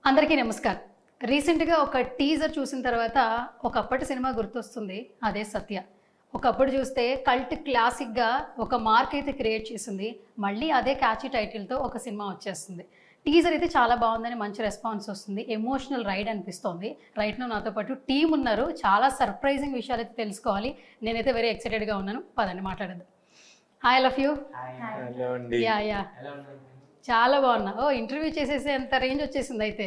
అందరికీ నమస్కారం. రీసెంట్గా ఒక టీజర్ చూసిన తర్వాత ఒకప్పటి సినిమా గుర్తొస్తుంది, అదే సత్య. ఒకప్పుడు చూస్తే కల్ట్ క్లాసిక్గా ఒక మార్క్ అయితే క్రియేట్ చేసింది, మళ్ళీ అదే క్యాచీ టైటిల్తో ఒక సినిమా వచ్చేస్తుంది. టీజర్ అయితే చాలా బాగుందని మంచి రెస్పాన్స్ వస్తుంది, ఎమోషనల్ రైడ్ అనిపిస్తోంది. రైట్ నో నాతో పాటు టీం ఉన్నారు, చాలా సర్ప్రైజింగ్ విషయాలు అయితే తెలుసుకోవాలి. నేనైతే వెరీ ఎక్సైటెడ్గా ఉన్నాను, పదండి మాట్లాడద్దు. Hi love you. Yeah yeah చాలా బాగున్నా. ఓ ఇంటర్వ్యూ చేసేసే అంత రేంజ్ వచ్చేసింది అయితే,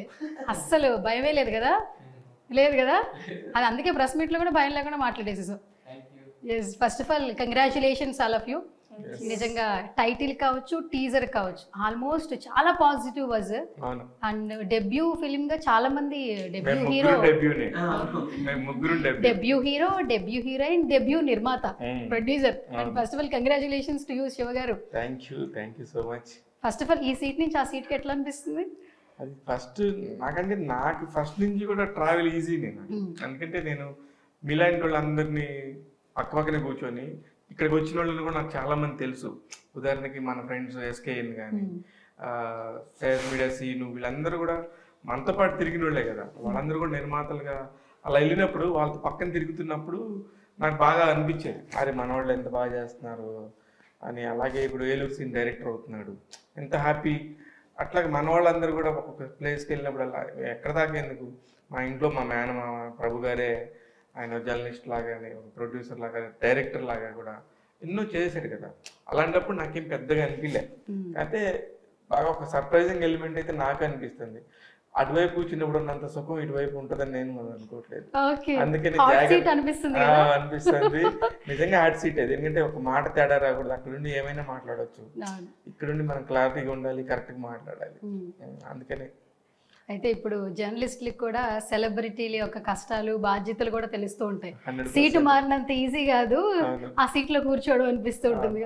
అస్సలు భయమే లేదు కదా? లేదు కదా, అది అందుకే ప్రెస్ మీట్లో కూడా భయం లేకుండా మాట్లాడేసేసాం. Yes, first of all congratulations all of you. నిజంగా టైటిల్ కావచ్చు, టీజర్ కావచ్చు, ఆల్మోస్ట్ చాలా positive was. And debut film గా చాలా మంది debut hero, debut heroine, debut నిర్మాత, producer. And first of all congratulations to you Shiva garu. Thank you so much. First of all ఈ seat నుంచి ఆ సీట్కి ఎట్లా అనిపిస్తుంది? అది నాకు ఫస్ట్ నుంచి కూడా ట్రావెల్ ఈజీ. నేను ఎందుకంటే నేను మీలాంటి వాళ్ళందరినీ పక్కనే కూర్చొని ఇక్కడికి వచ్చిన వాళ్ళని కూడా నాకు చాలా మంది తెలుసు. ఉదాహరణకి మన ఫ్రెండ్స్ ఎస్కేఎన్ కానీ, ఫేస్ మీడియా సీను, వీళ్ళందరూ కూడా మనతో పాటు తిరిగిన వాళ్ళే కదా. వాళ్ళందరూ కూడా నిర్మాతలుగా అలా వెళ్ళినప్పుడు వాళ్ళతో పక్కన తిరుగుతున్నప్పుడు నాకు బాగా అనిపించేది, అరే మన వాళ్ళు ఎంత బాగా చేస్తున్నారు అని. అలాగే ఇప్పుడు ఏలూరు సీన్ డైరెక్టర్ అవుతున్నాడు, ఎంత హ్యాపీ. అట్లాగే మన వాళ్ళందరూ కూడా ఒక్కొక్క ప్లేస్కి వెళ్ళినప్పుడు అలా ఎక్కడ దాకా ఎందుకు, మా ఇంట్లో మా మేనమామ ప్రభు గారే, ఆయన జర్నలిస్ట్ లాగానే, ప్రొడ్యూసర్ లాగా, డైరెక్టర్ లాగా కూడా ఎన్నో చేశాడు కదా. అలాంటప్పుడు నాకేం పెద్దగా అనిపించలే. అయితే బాగా ఒక సర్ప్రైజింగ్ ఎలిమెంట్ అయితే నాకు అనిపిస్తుంది. అటువైపు కూర్చున్నప్పుడు ఉన్నంత సుఖం ఇటువైపు ఉంటుందని నేను అనుకోవట్లేదు. అందుకని అనిపిస్తుంది నిజంగా హాట్ సీట్ అది. ఎందుకంటే ఒక మాట తేడా రాకూడదు, అక్కడ నుండి ఏమైనా మాట్లాడవచ్చు, ఇక్కడ నుండి మనం క్లారిటీగా ఉండాలి, కరెక్ట్గా మాట్లాడాలి. అందుకని అయితే ఇప్పుడు జర్నలిస్టులకు కూడా సెలబ్రిటీల యొక్క కష్టాలు బాధ్యతలు కూడా తెలుస్తూ ఉంటాయి. సీటు మారినంత ఈజీ కాదు ఆ సీట్ లో కూర్చోవడం అనిపిస్తూ ఉంటుంది.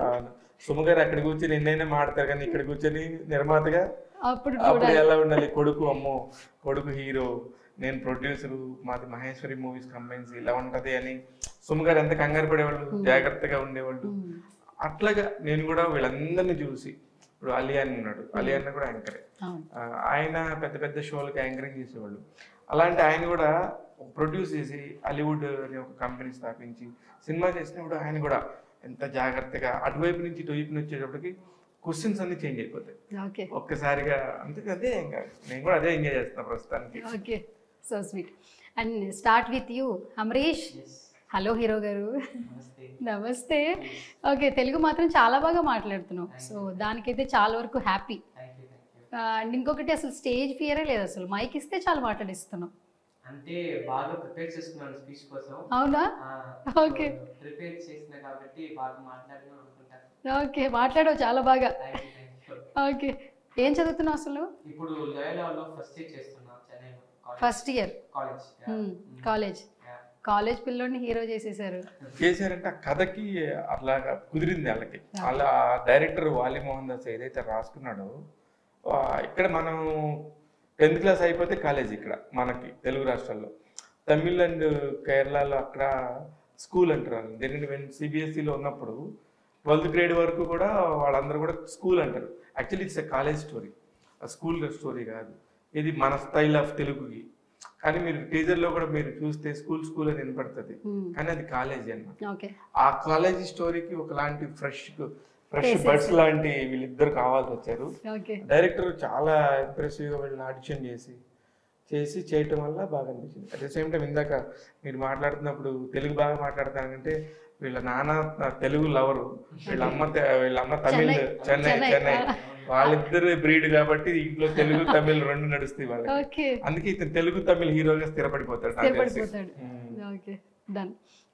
సుమ గారు అక్కడ కూర్చొని ఎన్నైనా మాడతారు, కానీ ఇక్కడ కూర్చొని నిర్మాతగా అప్పుడు ఎలా ఉండాలి. కొడుకు అమ్మో, కొడుకు హీరో, నేను ప్రొడ్యూసరు, మాది మహేశ్వరి మూవీస్ కంపెనీస్, ఇలా ఉంటది అని సుమ గారు ఎంత కంగారు పడేవాళ్ళు, జాగ్రత్తగా ఉండేవాళ్ళు. అట్లాగా నేను కూడా వీళ్ళందరినీ చూసి, ఇప్పుడు అలియాన్ ఉన్నాడు, అలియాన్ కూడా యాంకరే, ఆయన పెద్ద పెద్ద షోలకి యాంకరింగ్ చేసేవాళ్ళు. అలాంటి ఆయన కూడా ప్రొడ్యూస్ చేసి అలీవుడ్ అనే ఒక కంపెనీ స్థాపించి సినిమా చేసినప్పుడు ఆయన కూడా ఎంత జాగ్రత్తగా, అటువైపు నుంచి ఇటువైపు వచ్చేటప్పటికి క్వశ్చన్స్ అన్ని చేంజ్ అయిపోతాయి ఒక్కసారిగా. అందుకే అదే ఇంకా నేను కూడా అదే ఎంజాయ్ చేస్తాను ప్రస్తుతానికి. Okay, so sweet. And start with you Amrish. Hello hero గారు. నమస్తే. ఓకే, తెలుగు మాత్రం చాలా బాగా మాట్లాడుతున్నావు, సో దానికైతే చాలా వరకు హ్యాపీ. అండ్ ఇంకొకటి, అసలు స్టేజ్ ఫియరే లేదు, అసలు మైక్ ఇస్తే చాలా మాట్లాడిస్తున్నావు. అంటే బాగా ప్రిపేర్ చేస్తున్నాను స్పీచ్ కోసం. అవునా? ఓకే, ప్రిపేర్ చేసిన కాబట్టి బాగా మాట్లాడను అనుకుంటా. ఓకే, మాట్లాడవు చాలా బాగా. ఓకే, ఏం చదువుతున్నావు అసలు? ఇప్పుడు లోయలాలో ఫస్ట్ ఇయర్ చేస్తున్నా, చెన్నైలో. First year college. కాలేజ్ పిల్లోని హీరో చేశారంటే ఆ కథకి అట్లా కుదిరింది వాళ్ళకి. వాళ్ళ డైరెక్టర్ వాలి మోహన్ దాస్ ఏదైతే రాసుకున్నాడో, ఇక్కడ మనం 10th క్లాస్ అయిపోతే కాలేజ్ ఇక్కడ మనకి తెలుగు రాష్ట్రాల్లో. తమిళ్ అండ్ కేరళలో అక్కడ స్కూల్ అంటారు. ఎందుకంటే సిబిఎస్ఈలో ఉన్నప్పుడు 12th గ్రేడ్ వరకు కూడా వాళ్ళందరూ కూడా స్కూల్ అంటారు. Actually it's a college story, school story కాదు ఇది, మన స్టైల్ ఆఫ్ తెలుగుకి. కానీ మీరు టీజర్లో కూడా మీరు చూస్తే స్కూల్ అని వినపడుతుంది, కానీ అది కాలేజీ అన్నమాట. ఆ కాలేజీ స్టోరీకి ఒకలాంటి ఫ్రెష్ బర్డ్స్ లాంటి వీళ్ళిద్దరు కావాల్సి వచ్చారు. డైరెక్టర్ చాలా ఇంప్రెసివ్ గా వీళ్ళని ఆడిషన్ చేసి చేయటం వల్ల బాగా అనిపించింది. అట్ ద సేమ్ టైం ఇందాక మీరు మాట్లాడుతున్నప్పుడు తెలుగు బాగా మాట్లాడతానంటే, వీళ్ళ నాన్న తెలుగు లవరు, వీళ్ళ అమ్మ తమిళ్, చెన్నై. వాళ్ళిద్దరు బ్రీడ్ కాబట్టి ఇంట్లో తెలుగు తమిళ్ రెండు నడుస్తాయి వాళ్ళకి. అందుకే ఇతను తెలుగు తమిళ్ హీరోగా స్థిరపడిపోతాడు.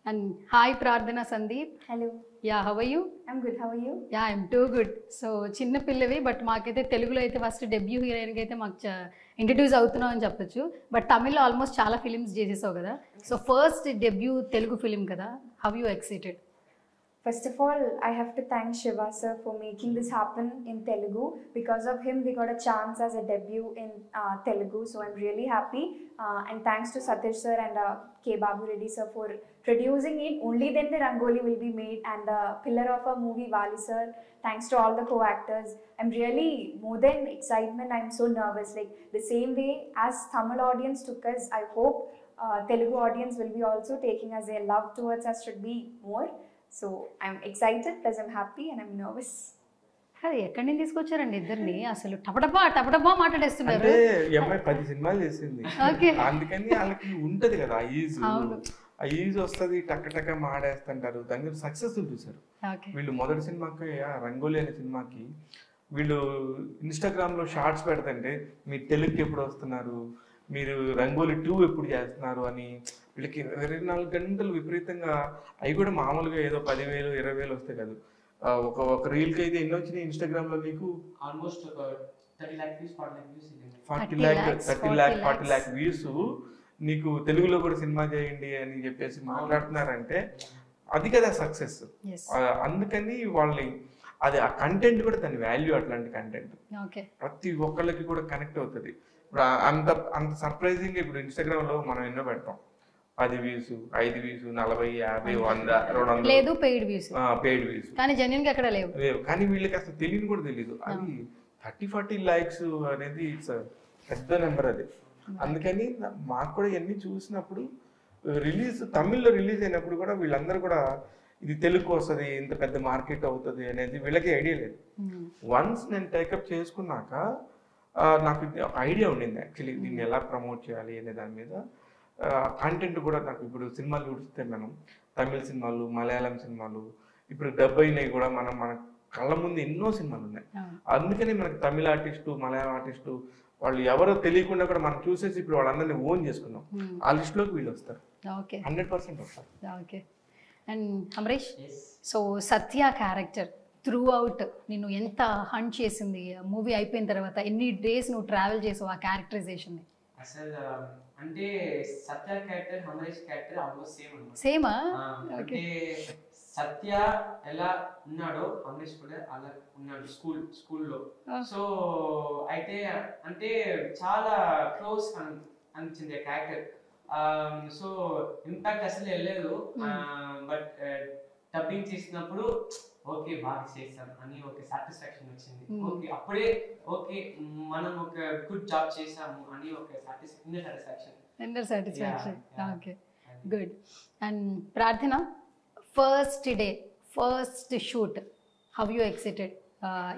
And hi Prardhana Sandeep. Hello. Yeah, how are you? I'm good. How are you? Yeah, I'm too good. So చిన్న పిల్లవి, బట్ మాకైతే తెలుగులో అయితే ఫస్ట్ డెబ్యూ హీరోయిన్కి అయితే మాకు ఇంట్రడ్యూస్ అవుతున్నావు అని చెప్పొచ్చు. బట్ తమిళ్లో ఆల్మోస్ట్ చాలా ఫిలిమ్స్ చేసేసావు కదా, so first debut Telugu film కదా, how you excited? First of all, I have to thank Shiva sir for making this happen in Telugu. Because of him, we got a chance as a debut in Telugu. So I'm really happy. And thanks to Satish sir and K. Babu Reddy sir for producing it. Only then the Rangoli will be made. And the pillar of our movie, Vali sir. Thanks to all the co-actors. I'm really, more than excitement, I'm so nervous. Like the same way as Tamil audience took us, I hope Telugu audience will be also taking as their love towards us should be more. So I'm excited, plus I'm happy and I'm nervous. అది ఎక్కడి నుంచి తీసుకొచ్చారండి ఇద్దరిని? అసలు టపటపా మాట్లాడేస్తున్నారు. అంటే ఈ అమ్మాయి 10 సినిమాలు చేసింది, అందుకని వాళ్ళకి ఉంటది కదా ఆ ఈజ్ వస్తుంది, టక్క మాడేస్తుంటారు. దాని మీద సక్సెస్ చూసారు వీళ్ళు. మొదటి సినిమాకి రంగోలి అనే సినిమాకి వీళ్ళు ఇన్స్టాగ్రామ్ లో షార్ట్స్ పెడతంటే మీరు తెలుగుకి ఎప్పుడు వస్తున్నారు, మీరు రంగోలి 2 ఎప్పుడు చేస్తున్నారు అని వీళ్ళకి 24 గంటలు విపరీతంగా, అవి కూడా మామూలుగా ఏదో 10,000 20,000 వస్తాయి కాదు. ఒక రీల్కి అయితే ఎన్ని వచ్చినాయి ఇన్స్టాగ్రామ్ లో మీకు? Almost 30 lakh views 40 lakh views. నీకు తెలుగులో కూడా సినిమా చేయండి అని చెప్పేసి మాట్లాడుతున్నారంటే అది కదా సక్సెస్. అందుకని వాళ్ళని అది ఆ కంటెంట్ కూడా దాని వాల్యూ, అట్లాంటి కంటెంట్ ప్రతి ఒక్కళ్ళకి కూడా కనెక్ట్ అవుతుంది. ఇప్పుడు అంత సర్ప్రైజింగ్ ఇప్పుడు ఇన్స్టాగ్రామ్ లో మనం ఎన్నో పెడతాం, 10 వ్యూస్, 5 వ్యూస్, 40, 50, 100, 200 లేదు పెయిడ్ వ్యూస్, కానీ జెన్యూన్ గా ఎక్కడ లేవు. కానీ వీళ్ళకి అసలు తెలియని కూడా తెలియదు. అది 30-40 లైక్స్ అనేది పెద్ద నెంబర్ అది. అందుకని మాకు కూడా ఇవన్నీ చూసినప్పుడు తమిళ్లో రిలీజ్ అయినప్పుడు కూడా వీళ్ళందరూ కూడా ఇది తెలుగు వస్తుంది, ఇంత పెద్ద మార్కెట్ అవుతుంది అనేది వీళ్ళకి ఐడియా లేదు. వన్స్ నేను టేకప్ చేసుకున్నాక నాకు ఐడియా ఉండింది యాక్చువల్లీ దీన్ని ఎలా ప్రమోట్ చేయాలి అనే దాని మీద. కంటెంట్ కూడా నాకు ఇప్పుడు సినిమాలు చూస్తే మనం తమిళ సినిమాలు, మలయాళం సినిమాలు, ఇప్పుడు డబ్ అయినవి కూడా మన కళ్ళ ముందు ఎన్నో సినిమాలు ఉన్నాయి. అందుకని మనకి తమిళ ఆర్టిస్టు, మలయాళం ఆర్టిస్టు వాళ్ళు ఎవరో తెలియకుండా కూడా మనం చూసేసి ఇప్పుడు వాళ్ళందరినీ ఓన్ చేసుకున్నాం. ఆ లిస్ట్లోకి వీళ్ళు వస్తారు, 100% వస్తారు. Okay. And Amrish, so Satya character through out నిన్ను ఎంత హంట్ చేసింది? మూవీ అయిపోయిన తర్వాత ఎన్ని డేస్ నువ్వు ట్రావెల్ చేసావు ఆ క్యారెక్టరైజేషన్? అసలు అంటే సత్య క్యారెక్టర్, అమరీష్ క్యారెక్టర్ ఆల్మోస్ట్ సేమా? అంటే సత్య ఎలా ఉన్నాడో అమరీష్ కూడా అలా ఉన్నాడు స్కూల్లో. సో అయితే అంటే చాలా క్లోజ్ అనిపించింది ఆ క్యారెక్టర్. సో ఇంపాక్ట్ అసలు వెళ్ళలేదు. బట్ డబ్బింగ్ చేసినప్పుడు ఓకే బాగా చేస్తాం అని ఒక సాటిస్ఫాక్షన్ వచ్చింది. ఓకే అప్పుడే ఓకే మనం ఒక గుడ్ జాబ్ చేసాము అని ఒక inner satisfaction. Okay, good. And Prarthana, first day, first shoot, how you excited?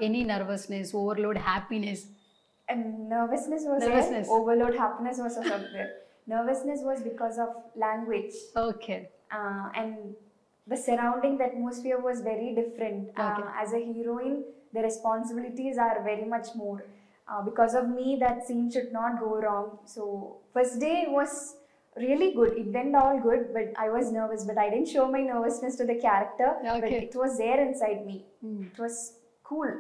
Any nervousness, overload happiness? Nervousness was there, overload happiness was also there. Nervousness was because of language. Okay. And the surrounding, the atmosphere was very different. As a heroine, the responsibilities are very much more. Because of me, that scene should not go wrong. So first day was really good. It went all good, but I was nervous. But I didn't show my nervousness to the character. But it was there inside me. It was cool.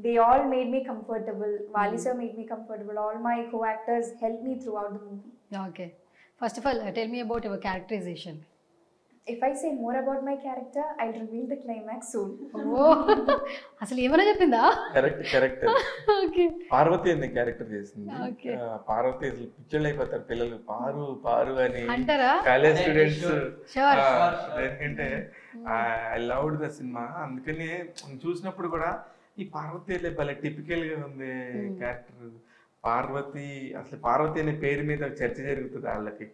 They all made me comfortable. Vali sir made me comfortable. All my co-actors helped me throughout the movie. Okay. First of all, tell me about your characterization. If I say more about my character, I'll reveal the climax soon. అసలు ఏమైనా చెప్పిందా? Correct. Okay. Parvati అనే character చేసింది. పార్వతి అసలు పిచ్చోళ్ళు అయిపోతారు పిల్లలు, పారు అని అంటారా కాలేజ్ స్టూడెంట్స్. ఎందుకంటే ఐ లవ్డ్ ద సినిమా. అందుకని చూసినప్పుడు కూడా ఈ పార్వతి భలే టిపికల్ గా ఉంది క్యారెక్టర్. పార్వతి, అసలు పార్వతి అనే పేరు మీద చర్చ జరుగుతుంది వాళ్ళకి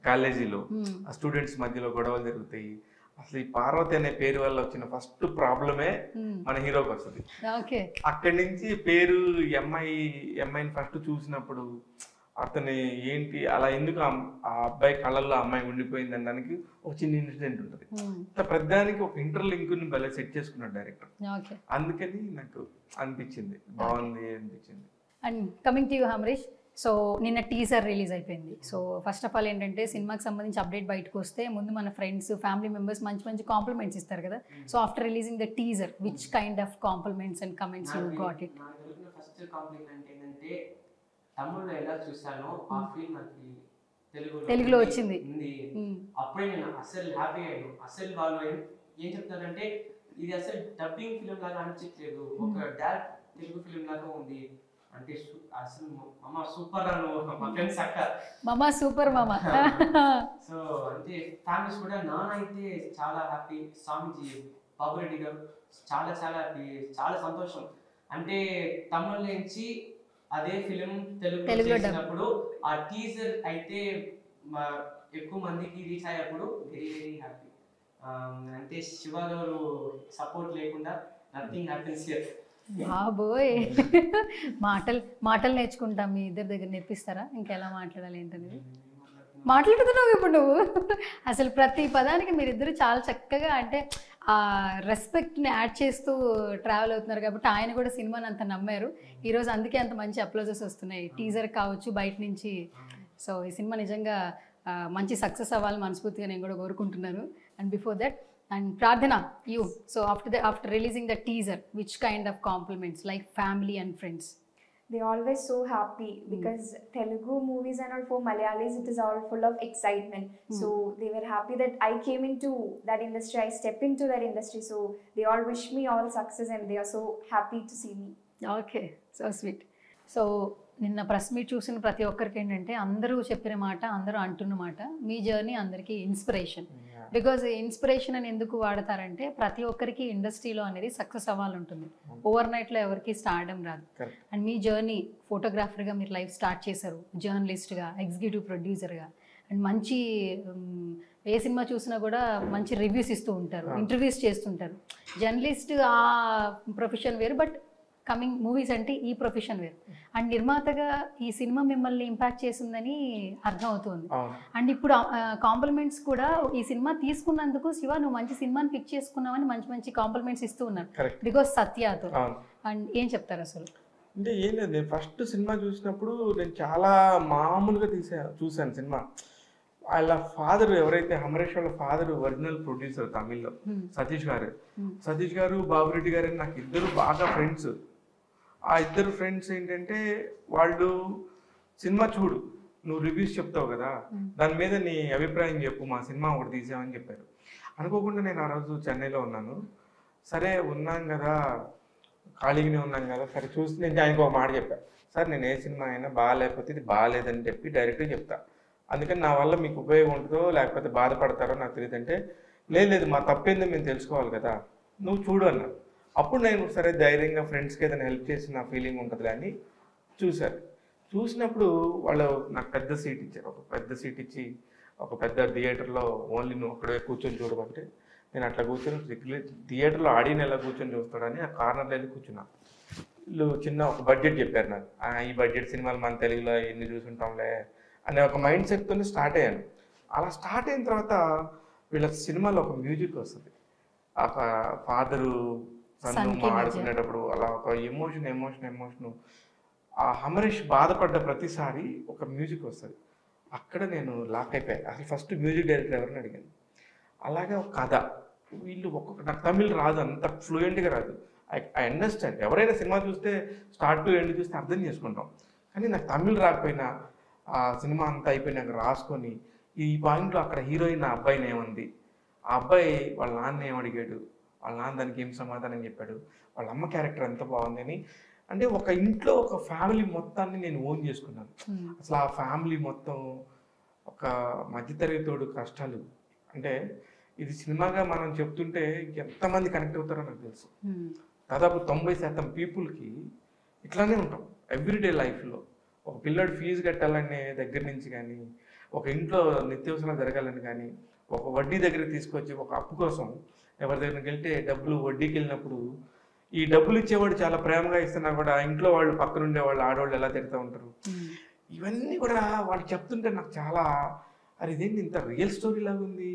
కాలేజీలో, ఆ స్టూడెంట్స్ మధ్యలో గొడవలు జరుగుతాయి. అసలు ఈ పార్వతి అనే పేరు వల్ల వచ్చిన ఫస్ట్ ప్రాబ్లమే మన హీరోకి వస్తుంది. అక్కడి నుంచి పేరు అమ్మాయిని ఫస్ట్ చూసినప్పుడు అతని ఏంటి అలా ఎందుకు ఆ అబ్బాయి కళ్ళల్లో అమ్మాయి ఉండిపోయింది అనడానికి ఒక చిన్న ఇన్సిడెంట్ ఉంటుంది. ప్రతిదానికి ఒక ఇంటర్లింక్ ని భలే సెట్ చేసుకున్నాడు డైరెక్టర్. అందుకని నాకు అనిపించింది బాగుంది అనిపించింది. And coming to you Amrish, so నిన్న టీజర్ రిలీజ్ అయిపోయింది. సో ఫస్ట్ ఆఫ్ ఆల్ ఏంటంటే సినిమాకి సంబంధించి అప్డేట్ బయటకు వస్తే ముందు మన ఫ్రెండ్స్, ఫ్యామిలీ మెంబర్స్ మంచి కాంప్లిమెంట్స్ ఇస్తారు కదా. So after releasing the teaser, which kind of compliments and comments you got it? First complement ఏంటంటే తమిళ్లో ఎలా చూసానో ఆ ఫీల్ నాకు తెలుగులో వచ్చింది. అప్పుడే నేను అసలు హ్యాపీ అయ్యాను. అసలు వాళ్ళు ఏం చెప్తారంటే ఇది అసలు డబ్బింగ్ ఫిలిం లాగా అనిపించలేదు, ఒక డైరెక్ట్ తెలుగు ఫిలిం లాగా ఉంది అంటే అసలు మామ సూపర్ అను మా ఫ్రెండ్స్ అక్క మామ సూపర్ మామ. సో అంటే ఫ్యామిలీస్ కూడా నాన్న అయితే చాలా హ్యాపీ, స్వామిజీ బాబురెడ్డి గారు చాలా చాలా హ్యాపీ, చాలా సంతోషం. అంటే తమిళ నుంచి అదే ఫిలిం తెలుగులో చేసినప్పుడు ఆ టీజర్ అయితే ఎక్కువ మందికి రీచ్ అయ్యేప్పుడు వెరీ వెరీ హ్యాపీ. అంటే శివ గారు సపోర్ట్ లేకుండా నథింగ్ హ్యాపెన్స్ హియర్. బాబోయ్, మాటలు నేర్చుకుంటాం, మీ ఇద్దరి దగ్గర నేర్పిస్తారా ఇంకెలా మాట్లాడాలి ఏంటనేది? మాట్లాడుతున్నావు ఇప్పుడు నువ్వు. అసలు ప్రతి పదానికి మీరిద్దరు చాలా చక్కగా అంటే ఆ రెస్పెక్ట్ని యాడ్ చేస్తూ ట్రావెల్ అవుతున్నారు కాబట్టి ఆయన కూడా సినిమాని అంత నమ్మారు ఈరోజు, అందుకే అంత మంచి అప్లోజెస్ వస్తున్నాయి టీజర్ కావచ్చు బయట నుంచి. సో ఈ సినిమా నిజంగా మంచి సక్సెస్ అవ్వాలని మనస్ఫూర్తిగా నేను కూడా కోరుకుంటున్నాను. And before that, and Pradhana, you, so after releasing the teaser, which kind of compliments like family and friends? They're always so happy because Telugu movies and all for Malayalis, it is all full of excitement. So they were happy that I came into that industry, I stepped into that industry. So they all wish me all success and they are so happy to see me. Okay, so sweet. So నిన్న press meet చూసిన ప్రతి ఒక్కరికి ఏంటంటే అందరూ చెప్పిన మాట, అందరూ అంటున్న మాట, మీ జర్నీ అందరికీ ఇన్స్పిరేషన్. బికాజ్ ఇన్స్పిరేషన్ అని ఎందుకు వాడతారంటే ప్రతి ఒక్కరికి ఇండస్ట్రీలో అనేది సక్సెస్ అవ్వాలంటుంది, ఓవర్ నైట్లో ఎవరికి స్టార్డమ్ రాదు. అండ్ మీ జర్నీ ఫోటోగ్రాఫర్గా మీరు లైఫ్ స్టార్ట్ చేశారు, జర్నలిస్ట్గా, ఎగ్జిక్యూటివ్ ప్రొడ్యూసర్గా, అండ్ మంచి ఏ సినిమా చూసినా కూడా మంచి రివ్యూస్ ఇస్తూ ఉంటారు, ఇంటర్వ్యూస్ చేస్తుంటారు. జర్నలిస్ట్ ఆ ప్రొఫెషన్ వేరు, బట్ కమింగ్ మూవీస్ అంటే ఈ ప్రొఫెషన్ వేరు. అండ్ నిర్మాతగా ఈ సినిమా మిమ్మల్ని ఇంపాక్ట్ చేసిందని అర్థం అవుతుంది. అండ్ ఇప్పుడు కాంప్లిమెంట్స్ కూడా ఈ సినిమా తీసుకున్నందుకు శివ నువ్వు మంచి సినిమాని పిక్ చేసుకున్నావని మంచి మంచి కాంప్లిమెంట్స్ ఇస్తూ ఉన్నారు బికాస్ సత్యాతో. అండ్ ఏం చెప్తారు అసలు? అంటే ఏం లేదు, నేను ఫస్ట్ సినిమా చూసినప్పుడు నేను చాలా మామూలుగా చూశాను సినిమా. వాళ్ళ ఫాదర్ ఎవరైతే అమరేష్ వాళ్ళ ఫాదర్ ఒరిజినల్ ప్రొడ్యూసర్ తమిళ్లో సతీష్ గారు బాబురెడ్డి గారు నాకు ఇద్దరు బాగా ఫ్రెండ్స్. ఆ ఇద్దరు ఫ్రెండ్స్ ఏంటంటే వాళ్ళు సినిమా చూడు, నువ్వు రివ్యూస్ చెప్తావు కదా, దాని మీద నీ అభిప్రాయం చెప్పు, మా సినిమా ఒకటి తీసామని చెప్పారు. అనుకోకుండా నేను ఆ రోజు చెన్నైలో ఉన్నాను. సరే ఉన్నాను కదా, ఖాళీగానే ఉన్నాను కదా, సరే చూసి నేను ఆయనకు ఒక మాట చెప్పాను, సార్ నేను ఏ సినిమా అయినా బాగాలేకపోతే ఇది బాగాలేదని చెప్పి డైరెక్ట్గా చెప్తా, అందుకని నా వల్ల మీకు ఉపయోగం ఉంటుందో లేకపోతే బాధపడతారో నాకు తెలియదు అంటే, లేదు మా తప్పేందో మేము తెలుసుకోవాలి కదా, నువ్వు చూడు అన్నా. అప్పుడు నేను సరే ధైర్యంగా ఫ్రెండ్స్కి ఏదైనా హెల్ప్ చేసిన ఫీలింగ్ ఉంటుంది అని చూశారు. చూసినప్పుడు వాళ్ళు నాకు పెద్ద సీట్ ఇచ్చారు, ఒక పెద్ద సీట్ ఇచ్చి ఒక పెద్ద థియేటర్లో ఓన్లీ నువ్వు అక్కడే కూర్చొని చూడమంటే నేను అట్లా కూర్చొని థియేటర్లో ఆడియన్ ఎలా కూర్చొని చూస్తాడని ఆ కార్నర్లో వెళ్ళి కూర్చున్నా. వీళ్ళు చిన్న ఒక బడ్జెట్ చెప్పారు నాకు, ఈ బడ్జెట్ సినిమాలు మన తెలుగులో ఎన్ని చూసుంటాంలే అనే ఒక మైండ్ సెట్తో స్టార్ట్ అయ్యాను. అలా స్టార్ట్ అయిన తర్వాత వీళ్ళ సినిమాలో ఒక మ్యూజిక్ వస్తుంది, ఒక ఫాదరు సన్ను ఆడుకునేటప్పుడు అలా ఒక ఎమోషన్ ఆ అమరేష్ బాధపడ్డ ప్రతిసారి ఒక మ్యూజిక్ వస్తుంది. అక్కడ నేను లాక్ అయిపోయాను. అసలు ఫస్ట్ మ్యూజిక్ డైరెక్టర్ ఎవరిని అడిగాను. అలాగే ఒక కథ, వీళ్ళు ఒక్కొక్క, నాకు తమిళ్ రాదు, అంత ఫ్లూయెంట్గా రాదు. ఐ అండర్స్టాండ్, ఎవరైనా సినిమా చూస్తే స్టార్ట్ టు ఎండ్ చూస్తే అర్థం చేసుకుంటాం, కానీ నాకు తమిళ్ రాకపోయినా ఆ సినిమా అంతా అయిపోయినాక రాసుకొని ఈ పాయింట్లో అక్కడ హీరోయిన్ ఆ అబ్బాయిని ఏమంది, ఆ అబ్బాయి వాళ్ళ నాన్న ఏమడిగాడు, వాళ్ళ నాన్న దానికి ఏం సమాధానం చెప్పాడు, వాళ్ళ అమ్మ క్యారెక్టర్ ఎంత బాగుంది అని. అంటే ఒక ఇంట్లో ఒక ఫ్యామిలీ మొత్తాన్ని నేను ఓన్ చేసుకున్నాను. అసలు ఆ ఫ్యామిలీ మొత్తం ఒక మధ్యతరగతోడు కష్టాలు, అంటే ఇది సినిమాగా మనం చెప్తుంటే ఎంతమంది కనెక్ట్ అవుతారో నాకు తెలుసు. దాదాపు 90% పీపుల్కి ఇట్లానే ఉంటాం ఎవ్రీడే లైఫ్లో. ఒక పిల్లడు ఫీజు కట్టాలనే దగ్గర నుంచి కానీ, ఒక ఇంట్లో నిత్యావసరాలు జరగాలని కానీ, ఒక వడ్డీ దగ్గర తీసుకొచ్చి ఒక అప్పు కోసం ఎవరి దగ్గరికి వెళ్తే డబ్బులు వడ్డీకి వెళ్ళినప్పుడు ఈ డబ్బులు ఇచ్చేవాడు చాలా ప్రేమగా ఇస్తున్నా కూడా ఇంట్లో వాళ్ళు పక్కన ఉండే వాళ్ళు ఆడవాళ్ళు ఎలా తిడుతూ ఉంటారు. ఇవన్నీ కూడా వాళ్ళు చెప్తుంటే నాకు చాలా అరే ఇదేంటి ఇంత రియల్ స్టోరీ లాగా ఉంది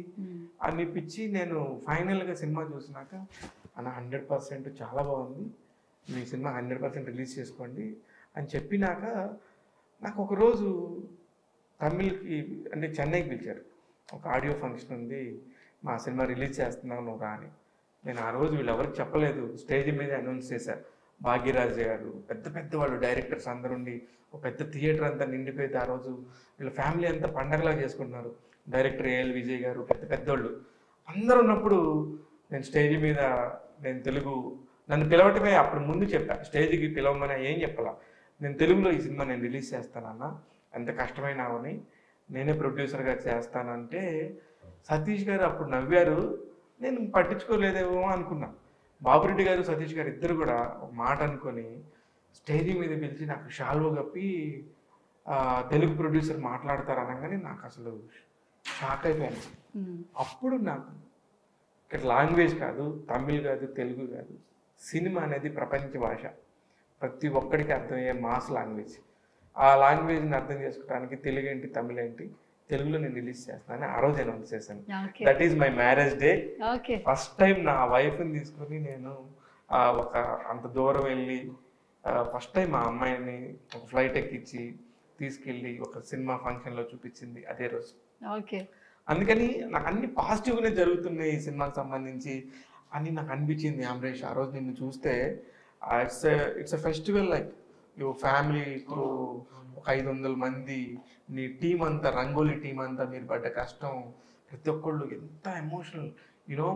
అనిపించి నేను ఫైనల్గా సినిమా చూసినాక అన్న 100% చాలా బాగుంది, మీ సినిమా 100% రిలీజ్ చేసుకోండి అని చెప్పినాక నాకు ఒకరోజు తమిళ్కి అంటే చెన్నైకి పిలిచారు, ఒక ఆడియో ఫంక్షన్ ఉంది, మా సినిమా రిలీజ్ చేస్తున్నావు నువ్వు రాని. నేను ఆ రోజు వీళ్ళు ఎవరికి చెప్పలేదు, స్టేజ్ మీద అనౌన్స్ చేశారు. భాగ్యరాజ్ గారు, పెద్ద వాళ్ళు డైరెక్టర్స్ అందరుండి ఒక పెద్ద థియేటర్ అంతా నిండిపోయింది. ఆ రోజు వీళ్ళ ఫ్యామిలీ అంతా పండగలా చేసుకుంటున్నారు. డైరెక్టర్ ఏఎల్ విజయ్ గారు, పెద్దోళ్ళు అందరు ఉన్నప్పుడు నేను స్టేజ్ మీద నేను తెలుగు నన్ను పిలవటమే అప్పుడు ముందు చెప్పా, స్టేజ్కి పిలవమని ఏం చెప్పాల, నేను తెలుగులో ఈ సినిమా నేను రిలీజ్ చేస్తానన్నా, ఎంత కష్టమైనా అవని నేనే ప్రొడ్యూసర్గా చేస్తానంటే సతీష్ గారు అప్పుడు నవ్వారు. నేను పట్టించుకోలేదేమో అనుకున్నా. బాబురెడ్డి గారు సతీష్ గారు ఇద్దరు కూడా ఒక మాట అనుకొని స్టేజ్ మీద పిలిచి నాకు షాల్వో కప్పి తెలుగు ప్రొడ్యూసర్ మాట్లాడతారు అనగానే నాకు అసలు షాక్ అయిపోయాను. అప్పుడు నాకు ఇక్కడ లాంగ్వేజ్ కాదు, తమిళ్ కాదు, తెలుగు కాదు, సినిమా అనేది ప్రపంచ భాష, ప్రతి ఒక్కడికి అర్థమయ్యే మాస్ లాంగ్వేజ్. ఆ లాంగ్వేజ్ని అర్థం చేసుకోవడానికి తెలుగు ఏంటి, తమిళ్ ఏంటి, తెలుగులో నేను రిలీజ్ చేస్తానని ఆ రోజు అనౌన్స్ చేశాను. That is my marriage day. First time నా వైఫ్ని తీసుకొని నేను ఒక అంత దూరం వెళ్ళి ఫస్ట్ టైం మా అమ్మాయిని ఒక ఫ్లైట్ ఎక్కించి తీసుకెళ్ళి ఒక సినిమా ఫంక్షన్లో చూపించింది అదే రోజు. అందుకని నాకు అన్ని పాజిటివ్గానే జరుగుతున్నాయి ఈ సినిమాకి సంబంధించి అని నాకు అనిపించింది. అమరేష్, ఆ రోజు నిన్ను చూస్తే it's a festival, like your family, ఒక 500 మంది, నీ టీం అంతా, రంగోలీ టీం అంతా, మీరు పడ్డ కష్టం, ప్రతి ఒక్కళ్ళు ఎంత ఎమోషనల్. యూనో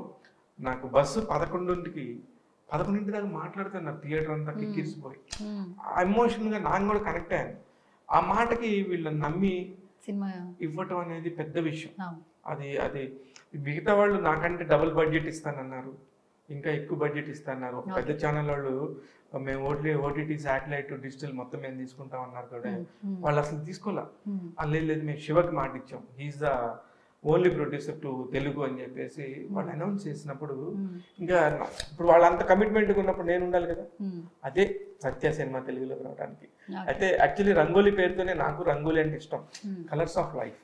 నాకు బస్సు 11 దాకా మాట్లాడితే నాకు థియేటర్ అంతా కిక్కిరిసిపోయి ఆ ఎమోషనల్గా నాకు కూడా కనెక్ట్ అయ్యాను. ఆ మాటకి వీళ్ళని నమ్మి సినిమా ఇవ్వటం అనేది పెద్ద విషయం. అది మిగతా వాళ్ళు నాకంటే డబుల్ బడ్జెట్ ఇస్తానన్నారు, ఇంకా ఎక్కువ బడ్జెట్ ఇస్తాన్నారు. ఒక పెద్ద ఛానల్ వాళ్ళు మేము ఓటీటీ శాటిలైట్ డిజిటల్ మొత్తం మేము తీసుకుంటాం అన్నారు కూడా, వాళ్ళు అసలు తీసుకోలే. లేదు మేము శివకి మాట ఇచ్చాం, he is the only producer to Telugu అని చెప్పేసి వాళ్ళు అనౌన్స్ చేసినప్పుడు ఇంకా ఇప్పుడు వాళ్ళంత కమిట్మెంట్ ఉన్నప్పుడు నేను ఉండాలి కదా. అదే సత్య సినిమా తెలుగులోకి రావడానికి. అయితే యాక్చువల్లీ రంగోలీ పేరుతోనే నాకు రంగోలీ అంటే ఇష్టం. Colours of life,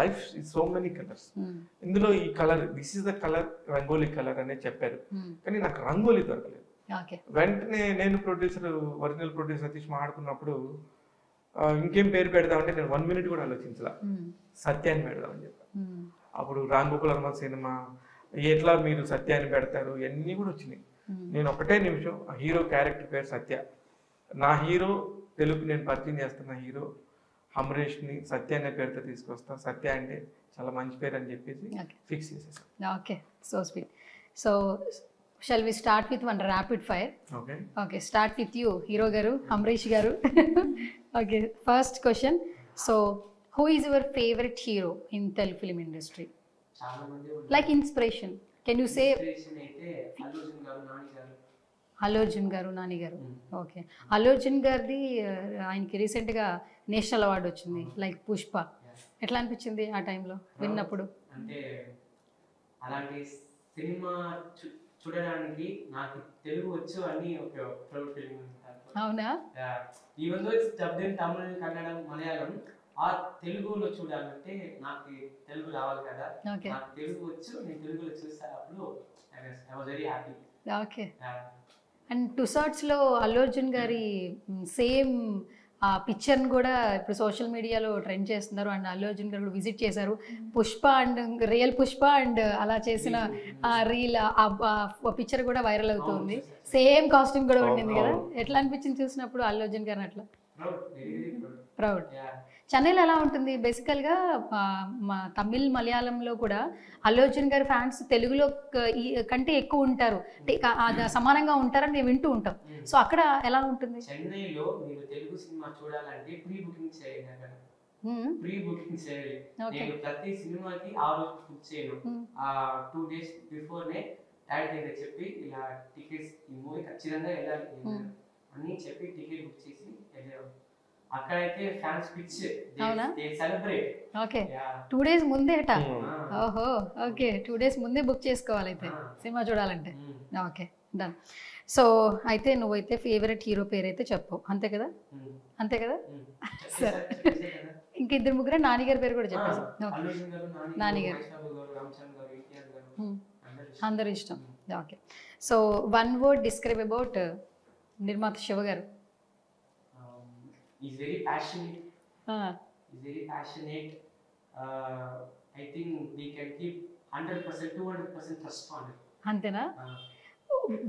life is so many colours. ఇందులో ఈ colour, this is the colour, rangoli colour అనే చెప్పారు. కానీ నాకు రంగోలీ దొరకలేదు. వెంటనే నేను ఒరిజినల్ ప్రొడ్యూసర్ సతీష్ మాట్లాడుకున్నప్పుడు ఇంకేం పేరు పెడదామంటే నేను 1 minute కూడా ఆలోచించలా, సత్యాన్ని పెడదామని చెప్పాను. అప్పుడు రామ్ గోపాల్ వర్మ సినిమా, ఎట్లా మీరు సత్యాన్ని పెడతారు, ఇవన్నీ కూడా వచ్చినాయి. నేను ఒకటే నిమిషం, హీరో క్యారెక్టర్ పేరు సత్య, నా హీరో తెలుగు నేను పరిచయం చేస్తున్న హీరో అమరేష్ని సత్య అనే పేరుతో తీసుకొస్తా, సత్య అంటే చాలా మంచి పేరు అని చెప్పేసి ఫిక్స్ చేసేసాను. Okay, so sweet. So shall we start with one rapid fire? Okay, start with you hero గారు, అమరేష్ గారు. Okay, first question. So who is your favourite hero in Telugu film industry? Like inspiration, can you say? Allu Arjun గారు, నాని గారు. Okay, Allu Arjun గారిది ఆయనకి రీసెంట్గా national award వచ్చింది, like Pushpa. ఎట్లా అనిపించింది ఆ టైంలో విన్నప్పుడు? అంటే అలాంటి సినిమా చూడడానికి నాకు తెలుగు వచ్చు అని ఒక ప్రౌడ్ ఫీలింగ్. అవునా? Even though it's dubbed in Tamil, Kannada, Malayalam, ఆ తెలుగులో చూడాలంటే నాకు తెలుగు రావాలి కదా. నాకు తెలుగు వచ్చు, నేను తెలుగులో చూసా, అప్పుడు I was very happy. Okay, and టుసాట్స్లో అల్లు అర్జున్ గారి సేమ్ ఆ పిక్చర్ని కూడా ఇప్పుడు సోషల్ మీడియాలో ట్రెండ్ చేస్తున్నారు. అండ్ అల్లు అర్జున్ గారు విజిట్ చేశారు Pushpa, and real Pushpa, and అలా చేసిన రీల్ పిక్చర్ కూడా వైరల్ అవుతుంది. సేమ్ కాస్ట్యూమ్ కూడా ఉండింది కదా. ఎట్లా అనిపించింది చూసినప్పుడు అల్లు అర్జున్ గారిని? అట్లా ప్రౌడ్. చెన్నైలో ఎలా ఉంటుంది బేసికల్గా? మా తమిళ్, మలయాళంలో కూడా అల్లు అర్జున్ గారి ఫ్యాన్స్ తెలుగులో కంటే ఎక్కువ ఉంటారు, సమానంగా ఉంటారని మేము వింటూ ఉంటాం. సో అక్కడ ఎలా ఉంటుంది? చెన్నైలో మీరు తెలుగు సినిమా చూడాలంటే ప్రీ బుకింగ్ చేయాలి. ప్రీ బుకింగ్ చేయాలి. నేను ప్రతి సినిమాకి ఆ రోజు బుక్ చేయను, 2 days బిఫోర్నే డాడీ దగ్గర చెప్పి ఇలా టికెట్స్, ఈ మూవీ ఖచ్చితంగా వెళ్ళాలి అని చెప్పి టికెట్ బుక్ చేసి వెళ్ళాను. అక్కడైతే fans pitch, they celebrate. Okay, 2 days ముందేట. ఓహో, ఓకే, 2 days ముందే బుక్ చేసుకోవాలి అయితే సినిమా చూడాలంటే. Okay, done. సో అయితే నువ్వైతే ఫేవరెట్ హీరో పేరు అయితే చెప్పు, అంతే కదా? అంతే కదా? సరే, ఇంక 2-3 నాని గారి పేరు కూడా చెప్పేసి. నాని గారు అందరూ ఇష్టం. Okay, so 1 word describe about నిర్మాత శివ గారు. He's very passionate. He's very passionate. I think we can keep 100%, 200% trust on it. అంతేనా?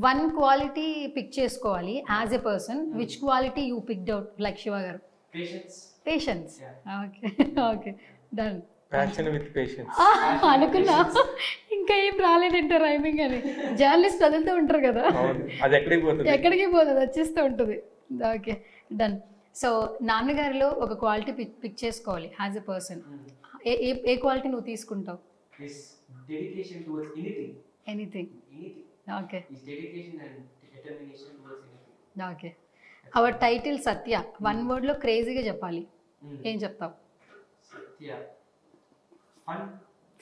1 quality పిక్ చేసుకోవాలి as a person. Which quality you picked out like Shiva garu? Patience. Okay, okay, done. Passion with patience అనుకున్నా. ఇంకా ఏం రాలేదంటే rhyming అని journalist వదులుతూ ఉంటారు కదా, అవును, అది ఎక్కడికి పోతుంది. ఎక్కడికి పోతుంది, వచ్చేస్తూ ఉంటుంది. Okay, done. సో నాన్నగారిలో ఒక క్వాలిటీ పిక్ చేసుకోవాలి యాజ్ ఎ పర్సన్. ఏ క్వాలిటీ నువ్వు తీసుకుంటావు? His dedication towards anything. Anything. Okay His dedication and determination towards anything. Okay. Our title Satya, one word లో క్రేజీగా చెప్పాలి, ఏం చెప్తావు? Satya. Fun.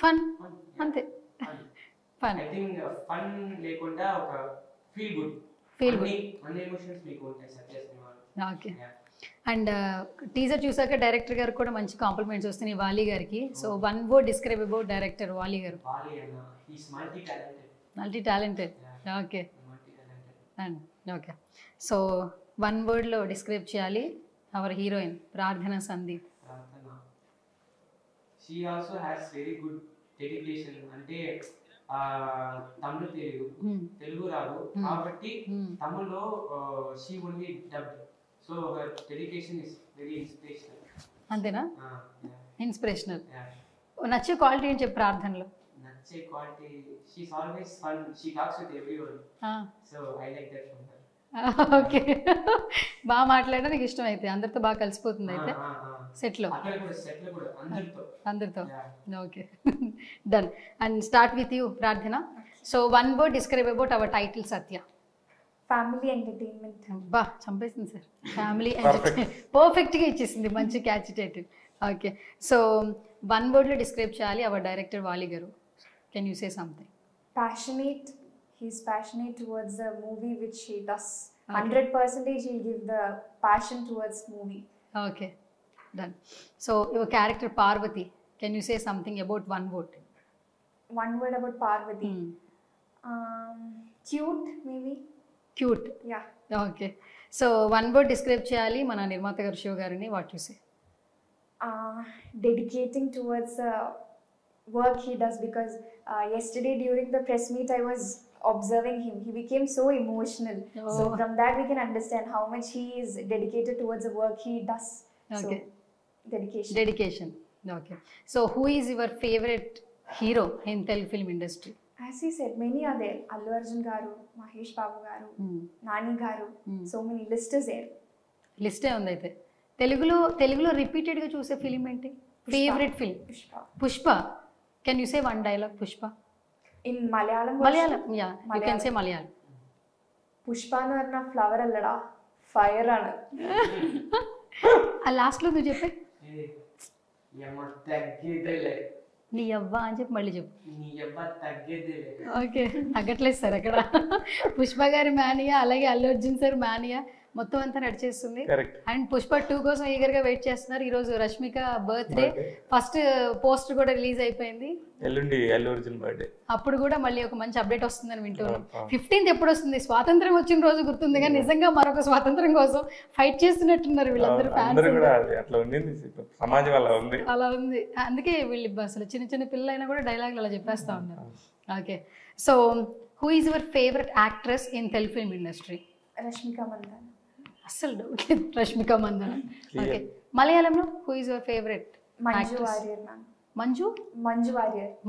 Fun, Fun. అంతే. Fun. Fun, I think fun లేకుండా ఒక feel good. Feel good. అన్ని ఎమోషన్స్ మీకు ఉంటాయి సత్య సినిమాలో. ఓకే. అండ్ టీజర్ చూసాక డైరెక్టర్ గారు కూడా మంచి కాంప్లిమెంట్స్ వస్తున్నాయి వాలి గారికి. So one word describe about director Vali garu. Bali అన్న is multi talented. Multi talented. Okay. Multi talented. And okay, so one వర్డ్లో డిస్క్రైబ్ చేయాలి our heroine Prarthana Sandeep. Prarthana. She also has very good dedication. అంటే తమిళ తెలుగు రాదు కాబట్టి తమిళ్లో she only dub. So her dedication is very inspirational. అంతేనా? Inspirational. నచ్చే quality ఏం చెప్పు ప్రార్థనలో? నచ్చే quality, she is always fun. She talks with everyone. So I like that from her. Okay, బాగా మాట్లాడినా నీకు ఇష్టం అయితే, అందరితో బాగా కలిసిపోతుంది అయితే సెట్లో. అక్కడ కూడా సెట్లో కూడా అందరితో. Okay, done. And start with you Prarthana. So one word describe about our title Satya. Family entertainment. బా చంపేసింది సార్, ఫ్యామిలీ ఎంటర్టైన్మెంట్ పర్ఫెక్ట్గా ఇచ్చేసింది, మంచి catch title. Okay, so one వర్డ్లో డిస్క్రైబ్ చేయాలి our director Vali garu. Can you say something? Passionate. He's passionate towards the movie which he does. 100% he'll give the passion towards movie. Okay, done. So your character Parvati, can you say something about one word? One word about Parvati. Cute, maybe. Cute. Yeah. Okay, so one word describe చేయాలి మన నిర్మాత గారు శివ గారిని. What you say? Dedicating towards work he does, because yesterday during the press meet I was observing him. He became so emotional. So from that we can understand how much he is dedicated towards the work he does. Okay. So dedication. Okay, so who is your favorite hero in Telugu film industry? As he said, many are there. Allu Arjun garu, Mahesh Babu garu, Nani garu. So many list is there. లిస్టే ఉంది అయితే. తెలుగులో రిపీటెడ్గా చూసే film ఏంటి? Favourite film? Pushpa. Can you say one dialogue Pushpa? In Malayalam. Yeah, you can say Malayalam. Pushpa అని అన్న flower అల్లడా, fire అన్న. ఆ లాస్ట్లో నువ్వు చెప్పే తగ్గేదేలే, నీ అవ్వ అని చెప్పి మళ్ళీ చెప్పు. నీ అబ్బా తగ్గేదేలే. ఓకే, తగ్గట్లేదు సార్ అక్కడ. పుష్ప గారి మేనియా, అలాగే అల్లు అర్జున్ సార్ మేనియా మొత్తం అంతా నడిచేస్తుంది. అండ్ పుష్ప 2 కోసం ఈగర్గా వెయిట్ చేస్తున్నారు. ఈరోజు రష్మిక బర్త్డే, ఫస్ట్ పోస్టర్ కూడా రిలీజ్ అయిపోయింది. ఎల్లుండి అల్లు అర్జున్ బర్త్డే. అప్పుడు కూడా మళ్ళీ ఒక మంచి అప్డేట్ వస్తుందని వింటున్నాం. 15th ఎప్పుడు వస్తుంది? స్వాతంత్రం వచ్చిన రోజు గుర్తుంది, కానీ నిజంగా మరొక స్వాతంత్రం కోసం ఫైట్ చేస్తున్నట్టున్నారు వీళ్ళందరూ ఫ్యాన్స్. సమాజం అలా ఉంది. అందుకే వీళ్ళు అసలు చిన్న పిల్లలైనా కూడా డైలాగులు అలా చెప్పేస్తా ఉన్నారు. Okay, so who is your favourite actress in Telugu film industry? Rashmika Mandanna. అస్సలు డౌట్ లేదు, రష్మిక మందాన. ఓకే, మలయాళంలో who is your favourite? Manju Warrier ma'am.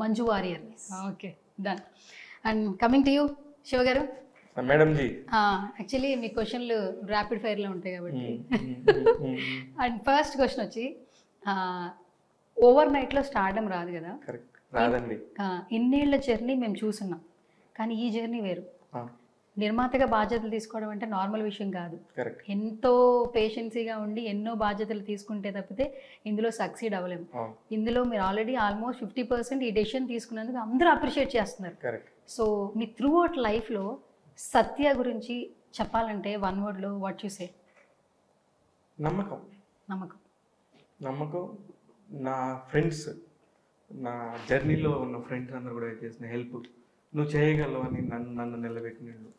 Manju Warrier. Okay, done. And coming to you Shiva garu. Madam G, actually మీ క్వశ్చన్లు ర్యాపిడ్ ఫైర్లో ఉంటాయి కాబట్టి. అండ్ ఫస్ట్ క్వశ్చన్ వచ్చి, ఓవర్ నైట్లో stardom రాదు కదా, రాదండి. ఇన్నేళ్ల జర్నీ మేము చూస్తున్నాం, కానీ ఈ జర్నీ వేరు. నిర్మాతగా బాధ్యతలు తీసుకోవడం అంటే నార్మల్ విషయం కాదు. ఎంతో పేషెన్సీగా ఉండి ఎన్నో బాధ్యతలు తీసుకుంటే తప్పితే ఇందులో సక్సీడ్ అవ్వలేము. ఇందులో మీరు ఆల్రెడీ ఆల్మోస్ట్ 50% ఈ డెసిషన్ తీసుకున్నందుకు అందరూ అప్రిషియేట్ చేస్తున్నారు. సో మీ త్రూ అవుట్ లైఫ్లో సత్య గురించి చెప్పాలంటే వన్ వర్డ్లో వాట్ యు సే? నమ్మకం. నా ఫ్రెండ్స్, నా జర్నీలో ఉన్న ఫ్రెండ్స్ అందరూ కూడా చేసిన హెల్ప్, నువ్వు చేయగలవు అని నన్ను నిలబెట్టినళ్ళు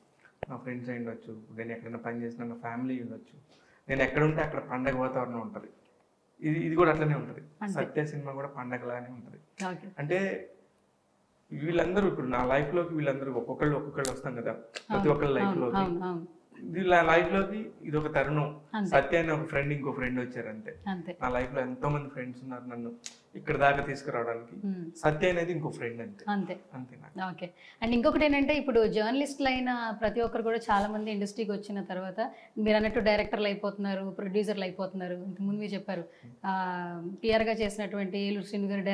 నా ఫ్రెండ్స్ అయి ఉండొచ్చు, నేను ఎక్కడైనా పని చేసిన నా ఫ్యామిలీ ఉండొచ్చు, నేను ఎక్కడ ఉంటే అక్కడ పండగ వాతావరణం ఉంటుంది. ఇది కూడా అట్లనే ఉంటుంది. సత్య సినిమా కూడా పండగలానే ఉంటుంది. అంటే వీళ్ళందరూ ఇప్పుడు నా లైఫ్లోకి వీళ్ళందరూ ఒక్కొక్కళ్ళు వస్తాం కదా, ప్రతి ఒక్కళ్ళ లైఫ్లోకి. వీళ్ళ లైఫ్లోకి ఇది ఒక తరుణం. సత్య అనే ఒక ఫ్రెండ్, ఇంకో ఫ్రెండ్ వచ్చారు అంతే. నా లైఫ్లో ఎంతో మంది ఫ్రెండ్స్ ఉన్నారు. నన్ను ఇక్కడ దాకా తీసుకురావడానికి. సత్య అనేది ఇంకో ఫ్రెండ్ అంతే అంతే అంతే నాకు. ఓకే. అండ్ ఇంకొకటి ఏంటంటే ఇప్పుడు జర్నలిస్టులు అయిన ప్రతి ఒక్కరు కూడా చాలా మంది ఇండస్ట్రీకి వచ్చిన తర్వాత మీరు అన్నట్టు డైరెక్టర్లు అయిపోతున్నారు, ప్రొడ్యూసర్లు అయిపోతున్నారు. ఇంతకుముందు మీరు చెప్పారు పిఆర్గా చేసినటువంటి ఏలూరు శ్రీను గారు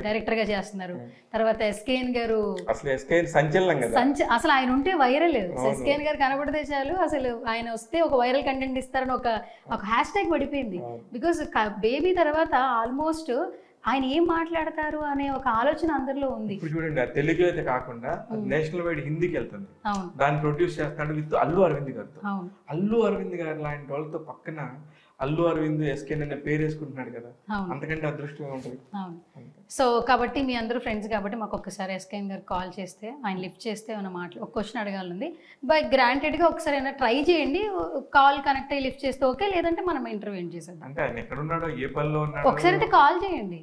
డైరెక్టర్గా చేస్తున్నారు. తర్వాత ఎస్కేఎన్ గారు అసలు ఎస్కేఎన్ సంచలనం కదా, అసలు ఆయన ఉంటే వైరల్. ఎస్కేఎన్ గారు కనబడితే చాలు అసలు ఆయన వస్తే ఒక వైరల్ కంటెంట్ ఇస్తారని ఒక హ్యాష్ ట్యాగ్ పడిపోయింది. బికాస్ బేబీ తర్వాత ఆల్మోస్ట్ ఆయన ఏం మాట్లాడతారు అనే ఒక ఆలోచన అందరిలో ఉంది. ఇప్పుడు చూడండి, తెలుగు అయితే కాకుండా నేషనల్ వైడ్ హిందీకి వెళ్తుంది. దాన్ని ప్రొడ్యూస్ చేస్తున్నాడు విత్ అల్లు అరవింద్ గారితో. అల్లు అరవింద్ గారు లాంటి వాళ్ళతో పక్కన అల్లు అరవింద్ ఎస్కేన్ అనే పేరు వేసుకుంటున్నాడు కదా, అంతకంటే అదృష్టంగా ఉంటుంది. సో కాబట్టి మీ అందరూ ఫ్రెండ్స్ కాబట్టి మాకు ఒక్కసారి ఎస్కేన్ గారు కాల్ చేస్తే ఆయన లిఫ్ట్ చేస్తే ఏమైనా ఒక క్వశ్చన్ అడగాలంది. బై గ్రాంటెడ్గా ఒకసారి అయినా ట్రై చేయండి, కాల్ కనెక్ట్ అయ్యి లిఫ్ట్ చేస్తే ఓకే, లేదంటే మనం ఇంటర్వ్యూ చేసేద్దాం. అంటే ఆయన ఎక్కడ ఉన్నాడో ఏ పనిలో ఉన్నాడో ఒకసారి అయితే కాల్ చేయండి.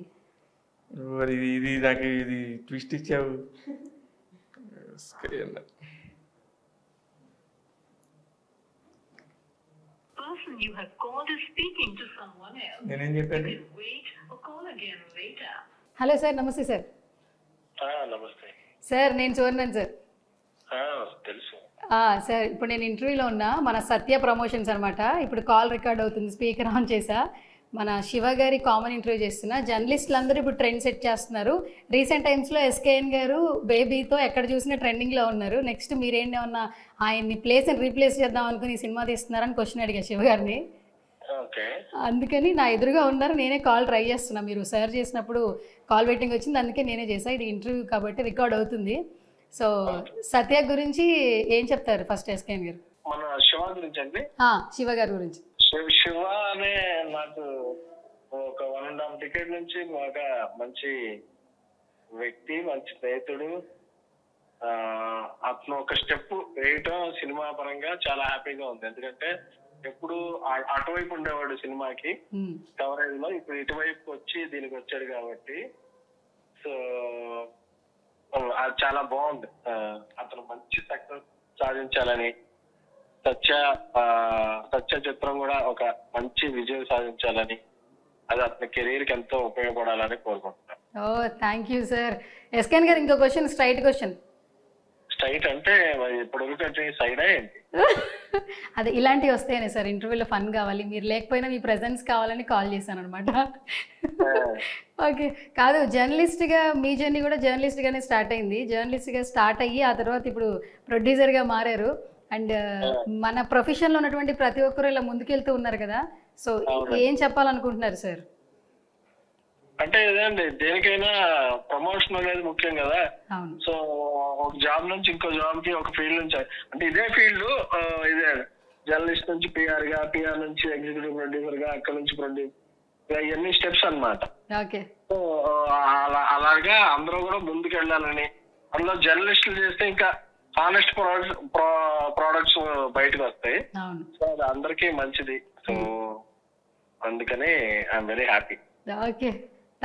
ఇది నాకు ఇది ట్విస్ట్ ఇచ్చావు. నేనేం చెప్పాను? హలో సార్, నమస్తే సార్. నమస్తే సార్, నేను చూడన్నాను సార్. తెలుసు సార్, ఇప్పుడు నేను ఇంటర్వ్యూలో ఉన్నా, మన సత్య ప్రమోషన్స్ అనమాట. ఇప్పుడు కాల్ రికార్డ్ అవుతుంది, స్పీకర్ ఆన్ చేసా. మన శివ గారి కామన్ ఇంటర్వ్యూ చేస్తున్నా. జర్నలిస్టులు అందరూ ఇప్పుడు ట్రెండ్ సెట్ చేస్తున్నారు. రీసెంట్ టైమ్స్లో ఎస్కేఎన్ గారు బేబీతో ఎక్కడ చూసినా ట్రెండింగ్లో ఉన్నారు. నెక్స్ట్ మీరేంటి ఏమన్నా ఆయన్ని రీప్లేస్ చేద్దాం అనుకుని సినిమా తీస్తున్నారని క్వశ్చన్ అడిగా శివ గారిని. అందుకని నా ఎదురుగా ఉన్నారు, నేనే కాల్ ట్రై చేస్తున్నా. మీరు సార్ చేసినప్పుడు కాల్ వెయిటింగ్ వచ్చింది, అందుకే నేనే చేసా. ఇది ఇంటర్వ్యూ కాబట్టి రికార్డ్ అవుతుంది. సో సత్య గురించి ఏం చెప్తారు ఫస్ట్ ఎస్కేఎన్ గారు? మన శివ గురించి అండి. శివ గారి గురించి. శివ అనే నాకు ఒక 1.5 decade నుంచి బాగా మంచి వ్యక్తి, మంచి స్నేహితుడు. అతను ఒక స్టెప్ వేయటం సినిమా పరంగా చాలా హ్యాపీగా ఉంది. ఎందుకంటే ఎప్పుడు అటువైపు ఉండేవాడు సినిమాకి కవరేజ్ లో, ఇప్పుడు ఇటువైపు వచ్చి దీనికి వచ్చాడు కాబట్టి సో అది చాలా బాగుంది. అతను మంచి సక్సెస్ సాధించాలని, సత్య చిత్రం కూడా ఒక మంచి విజయం సాధించాలని, అది అతని కెరీర్ కి ఎంతో ఉపయోగపడాలని కోరుకుంటున్నాను. Thank you sir. ఎస్కేఎన్ గారు, ఇంకో క్వశ్చన్, స్ట్రైట్ క్వశ్చన్. స్ట్రైట్ అంటే ఇప్పుడు సైడ్ ఏంటి? అదే ఇలాంటివి వస్తాయనే సార్, ఇంటర్వ్యూలో ఫన్ కావాలి, మీరు లేకపోయినా మీ ప్రెజెన్స్ కావాలని కాల్ చేశాను అనమాట. ఓకే, కాదు జర్నలిస్ట్గా మీ జర్నీ కూడా జర్నలిస్ట్గానే స్టార్ట్ అయింది. జర్నలిస్ట్గా స్టార్ట్ అయ్యి ఆ తర్వాత ఇప్పుడు ప్రొడ్యూసర్గా మారారు. అండ్ మన ప్రొఫెషన్లో ఉన్నటువంటి ప్రతి ఒక్కరు ఇలా ముందుకెళ్తూ ఉన్నారు కదా, సో ఏం చెప్పాలనుకుంటున్నారు సార్? అంటే ఇదేండి, దేనికైనా ప్రమోషన్ అనేది ముఖ్యం కదా. సో ఒక జాబ్ నుంచి ఇంకో జాబ్ కి, ఒక ఫీల్డ్ నుంచి, అంటే ఇదే ఫీల్డ్, ఇదే జర్నలిస్ట్ నుంచి పిఆర్ నుంచి ఎగ్జిక్యూటివ్ ప్రొడ్యూసర్ గా, అక్కడ నుంచి ప్రొడ్యూసర్, ఇవన్నీ స్టెప్స్ అన్నమాట. సో అలాగా అందరూ కూడా ముందుకు వెళ్ళాలని, అందులో జర్నలిస్టులు చేస్తే ఇంకా హానెస్ట్ ప్రోడక్ట్స్ బయటకు వస్తాయి. సో అది అందరికీ మంచిది. సో అందుకని I'm very happy. Okay,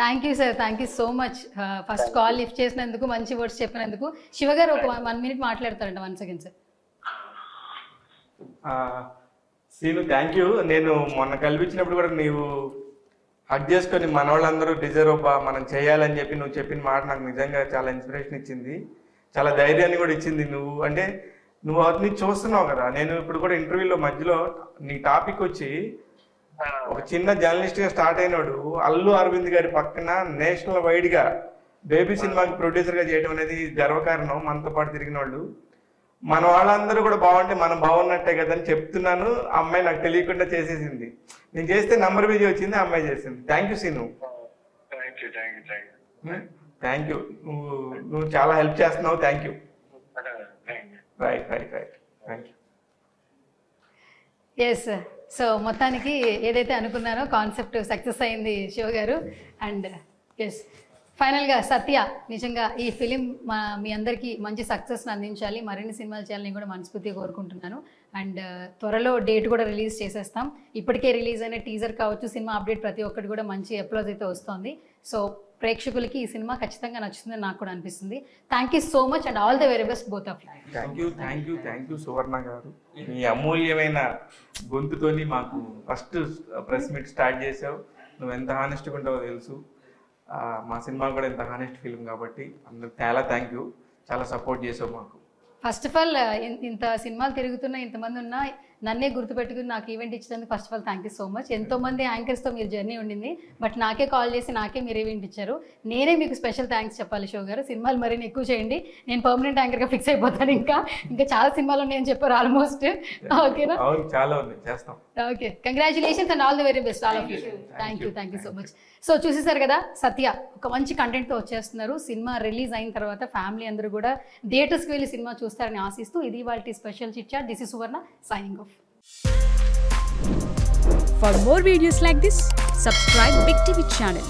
thank you sir, thank you so much. First call lift చేసినందుకు, మంచి వర్డ్స్ చెప్పినందుకు. శివ గారు ఒక 1 minute మాట్లాడతారంట. 1 second sir. Seenu, thank you. నేను మొన్న కల్పించినప్పుడు కూడా నీవు హక్ చేసుకొని మన వాళ్ళందరూ డిజర్వ్ మనం చేయాలని చెప్పి నువ్వు చెప్పిన మాట నాకు నిజంగా చాలా ఇన్స్పిరేషన్ ఇచ్చింది, చాలా ధైర్యాన్ని కూడా ఇచ్చింది. నువ్వు అవన్నీ చూస్తున్నావు కదా. నేను ఇప్పుడు కూడా ఇంటర్వ్యూలో మధ్యలో నీ టాపిక్ వచ్చి, ఒక చిన్న జర్నలిస్ట్ గా స్టార్ట్ అయినాడు అల్లు అరవింద్ గారి పక్కన నేషనల్ వైడ్ గా బేబీ సినిమాకి ప్రొడ్యూసర్ గా చేయడం అనేది గర్వకారణం. మనతో పాటు తిరిగిన వాళ్ళు, మన వాళ్ళందరూ కూడా బాగుంటే మనం బాగున్నట్టే కదా అని చెప్తున్నాను. అమ్మాయి నాకు తెలియకుండా చేసేసింది. నేను చేస్తే నంబర్ బిజీ వచ్చింది, అమ్మాయి చేసింది. Thank you Seenu, thank you. నువ్వు చాలా హెల్ప్ చేస్తున్నావు. Thank you. Right thank you. Yes, so మొత్తానికి ఏదైతే అనుకున్నారో కాన్సెప్ట్ సక్సెస్ అయింది శివ గారు. అండ్ ఎస్, ఫైనల్గా సత్య, నిజంగా ఈ ఫిలిం మీ అందరికీ మంచి సక్సెస్ని అందించాలి, మరిన్ని సినిమాలు చేయాలని కూడా మనస్ఫూర్తిగా కోరుకుంటున్నాను. అండ్ త్వరలో డేట్ కూడా రిలీజ్ చేసేస్తాం. ఇప్పటికే రిలీజ్ అయిన టీజర్ కావచ్చు, సినిమా అప్డేట్ ప్రతి ఒక్కటి కూడా మంచి అప్లోజ్ అయితే వస్తుంది. సో ప్రేక్షకులకి ఈ సినిమా ఖచ్చితంగా నచ్చుతుందని నాకు కూడా అనిపిస్తుంది. Thank you so much and all the very best both of you. Thank you Suvarna గారు. మీ అమూల్యమైన గొంతుతోని మాకు ఫస్ట్ ప్రెస్ మీట్ స్టార్ట్ చేసావు. నువ్వు ఎంత హానెస్ట్గా ఉంటావో తెలుసు. మా సినిమా కూడా ఇంత హానెస్ట్ ఫిల్మ్ కాబట్టి అందరికి చాలా థ్యాంక్ యూ, చాలా సపోర్ట్ చేసావు మాకు. ఫస్ట్ ఆఫ్ ఆల్ ఇంత సినిమాలు తిరుగుతున్న ఇంతమంది ఉన్నా నన్నే గుర్తుపెట్టుకుని నాకు ఈవెంట్ ఇచ్చినందుకు first of all thank you so much. ఎంతోమంది యాంకర్స్తో మీరు జర్నీ ఉండింది, బట్ నాకే కాల్ చేసి నాకే మీరు ఈవెంట్ ఇచ్చారు. నేనే మీకు స్పెషల్ థ్యాంక్స్ చెప్పాలి శివ గారు. సినిమాలు మరిన్ని ఎక్కువ చేయండి, నేను పర్మనెంట్ యాంకర్గా ఫిక్స్ అయిపోతాను. ఇంకా చాలా సినిమాలు ఉన్నాయని చెప్పారు ఆల్మోస్ట్. ఓకేనా? చాలా ఉన్నాయి, చేస్తాం. Okay, congratulations and all the very best all of you. Thank you so much. So చూసేసారు కదా, సత్య ఒక మంచి కంటెంట్తో వచ్చేస్తున్నారు. సినిమా రిలీజ్ అయిన తర్వాత ఫ్యామిలీ అందరూ కూడా థియేటర్స్కి వెళ్ళి సినిమా చూస్తారని ఆశిస్తూ ఇది వాళ్ళ special chit chat. This is Suvarna signing off. For more videos like this, subscribe Big TV channel.